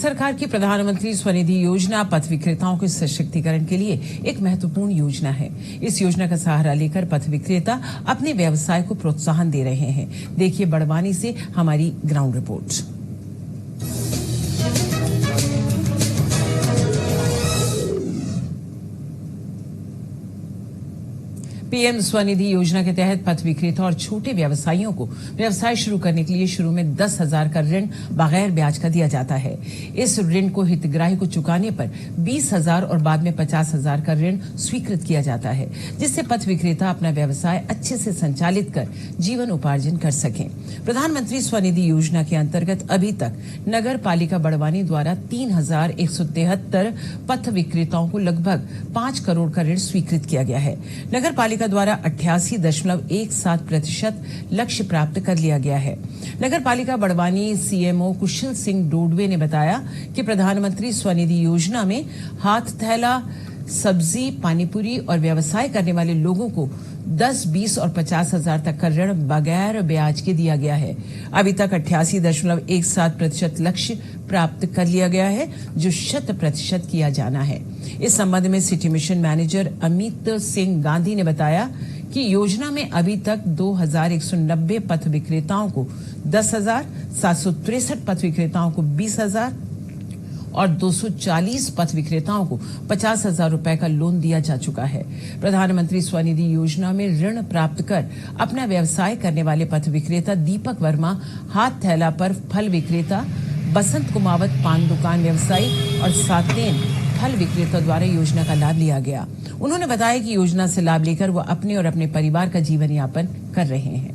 सरकार की प्रधानमंत्री स्वनिधि योजना पथ विक्रेताओं के सशक्तिकरण के लिए एक महत्वपूर्ण योजना है। इस योजना का सहारा लेकर पथ विक्रेता अपने व्यवसाय को प्रोत्साहन दे रहे हैं। देखिए बड़वानी से हमारी ग्राउंड रिपोर्ट। पीएम स्वनिधि योजना के तहत पथ विक्रेता और छोटे व्यवसायियों को व्यवसाय शुरू करने के लिए शुरू में 10,000 का ऋण बगैर ब्याज का दिया जाता है। इस ऋण को हितग्राही को चुकाने पर 20,000 और बाद में 50,000 का ऋण स्वीकृत किया जाता है, जिससे पथ विक्रेता अपना व्यवसाय अच्छे से संचालित कर जीवन उपार्जन कर सकें। प्रधानमंत्री स्वनिधि योजना के अंतर्गत अभी तक नगर पालिका बड़वानी द्वारा 3,173 पथ विक्रेताओं को लगभग 5 करोड़ का ऋण स्वीकृत किया गया है। नगर पालिका द्वारा 88.17% लक्ष्य प्राप्त कर लिया गया है। नगर पालिका बड़वानी सीएमओ कुशल सिंह डोडवे ने बताया कि प्रधानमंत्री स्वनिधि योजना में हाथ थैला, सब्जी, पानीपुरी और व्यवसाय करने वाले लोगों को 10, 20 और 50,000 तक का ऋण बगैर ब्याज के दिया गया है। अभी तक 88.17% लक्ष्य प्राप्त कर लिया गया है, जो 100% किया जाना है। इस संबंध में city mission manager Amit Singh Gandhi ने बताया कि योजना में अभी तक 2,190 पथ विक्रेताओं को 10,000, 763 पथ विक्रेताओं को 20,000 और 240 पथ विक्रेताओं को 50,000 रुपए का लोन दिया जा चुका है। प्रधानमंत्री स्वनिधि योजना में ऋण प्राप्त कर अपना व्यवसाय करने वाले पथ विक्रेता दीपक वर्मा, हाथ थैला पर फल विक्रेता, बसंत कुमावत पान दुकान व्यवसायी और सातेन फल विक्रेता द्वारा योजना का लाभ लिया गया। उन्होंने बताया कि योजना से लाभ लेकर वो अपने और अपने परिवार का जीवन यापन कर रहे हैं।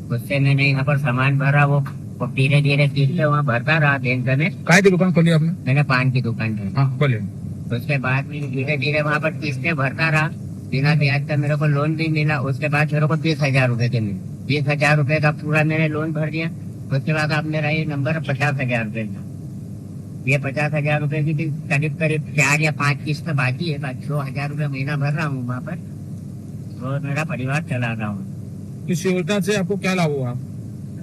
उससे मैंने यहाँ पर सामान भरा, वो धीरे धीरे किस्तें वहाँ भरता रहा। दिन में काय की दुकान खोली आपने? मैंने पान की दुकान की। हाँ, खोली। उसके बाद में धीरे धीरे वहाँ पर किस्तें भरता रहा। बिना ब्याज का मेरे को लोन भी मिला। उसके बाद मेरे को 20,000 रुपए के मिले। 20,000 रुपए का पूरा मैंने लोन भर दिया। उसके बाद अब मेरा ये नंबर 50,000 रुपए का। ये 50,000 रुपए की करीब 4 या 5 किस्त बाकी है। 2,000 रुपए महीना भर रहा हूँ वहाँ पर और मेरा परिवार चला रहा हूँ। इस योजना से आपको क्या लाभ हुआ?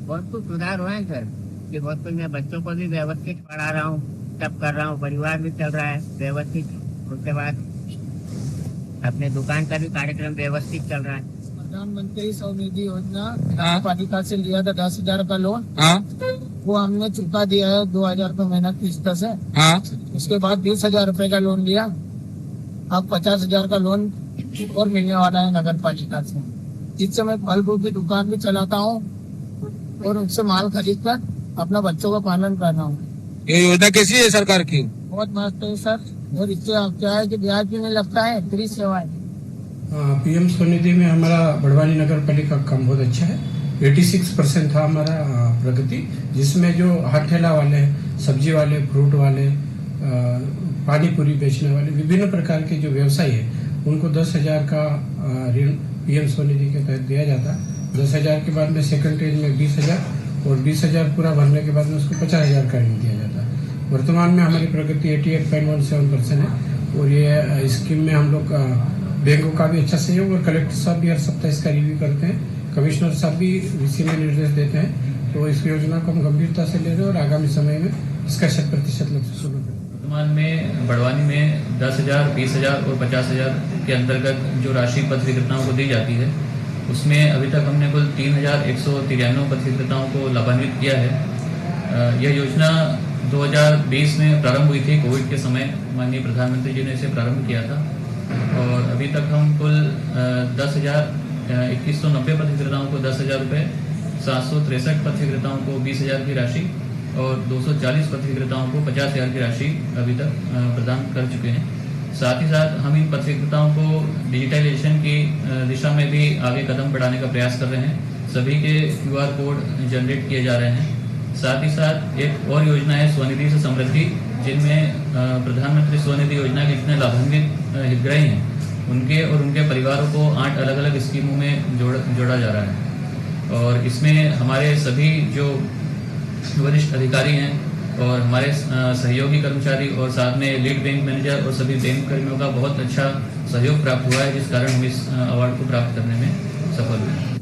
बहुत कुछ सुधार हुआ है सर, कि बहुत कुछ मैं बच्चों को भी व्यवस्थित पढ़ा रहा हूँ, सब कर रहा हूँ, परिवार भी चल रहा है व्यवस्थित। उसके बाद अपने दुकान का भी कार्यक्रम व्यवस्थित चल रहा है। प्रधानमंत्री स्वनिधि योजना पालिका से लिया था 10,000 का लोन, वो हमने चुका दिया है 2,000 रुपए महीना किस्त से। उसके बाद 20,000 रुपए का लोन लिया। अब 50,000 का लोन और मिलने वाला है नगर पालिका से, जिससे मैं फल फूल की दुकान भी चलाता हूँ और उससे माल खरीद कर अपना बच्चों का पालन कर रहा हूँ। ये योजना कैसी है सरकार की? बहुत मस्त है सर, और इससे क्या है कि ब्याज भी नहीं लगता है, फ्री सेवा है। पीएम स्वनिधि में हमारा बड़वानी नगर पालिका का काम बहुत अच्छा है। 86% था हमारा प्रगति, जिसमें जो हाथ ठेला वाले, सब्जी वाले, फ्रूट वाले, पानी पूरी बेचने वाले, विभिन्न प्रकार के जो व्यवसाय है, उनको 10,000 का ऋण पीएम स्वनिधि के तहत दिया जाता है। 10,000 के बाद में सेकंड फेज में 20,000 और 20,000 पूरा भरने के बाद में उसको 50,000 का ऋण दिया जाता है। वर्तमान में हमारी प्रगति 88.17% है और ये स्कीम में हम लोग बैंकों का भी अच्छा सहयोग और कलेक्टर साहब भी हर सप्ताह इसका रिव्यू करते हैं। कमिश्नर साहब भी इसी में निर्देश देते हैं। तो इस योजना को हम गंभीरता से ले रहे हैं और आगामी समय में इसका 100% लक्ष्य शुरू करें। वर्तमान में बड़वानी में 10,000, 20,000 और 50,000 के अंतर्गत जो राशि पथ विक्रेताओं को दी जाती है, उसमें अभी तक हमने कुल 3,193 पथ विक्रेताओं को लाभान्वित किया है। यह योजना 2020 में प्रारंभ हुई थी। कोविड के समय माननीय प्रधानमंत्री जी ने इसे प्रारंभ किया था और अभी तक हम कुल 2190 पथ विक्रेताओं को 10,000 रुपये, 763 पथ विक्रेताओं को 20,000 की राशि और 240 पथ विक्रेताओं को 50,000 की राशि अभी तक प्रदान कर चुके हैं। साथ ही साथ हम इन पथ विक्रेताओं को डिजिटलाइजेशन की दिशा में भी आगे कदम बढ़ाने का प्रयास कर रहे हैं। सभी के QR कोड जनरेट किए जा रहे हैं। साथ ही साथ एक और योजना है स्वनिधि से समृद्धि, जिनमें प्रधानमंत्री स्वनिधि योजना के जितने लाभान्वित हितग्राही हैं, उनके और उनके परिवारों को 8 अलग अलग स्कीमों में जोड़ा जा रहा है। और इसमें हमारे सभी जो वरिष्ठ अधिकारी हैं और हमारे सहयोगी कर्मचारी और साथ में लीड बैंक मैनेजर और सभी बैंक कर्मियों का बहुत अच्छा सहयोग प्राप्त हुआ है, जिस कारण हम इस अवार्ड को प्राप्त करने में सफल हुए।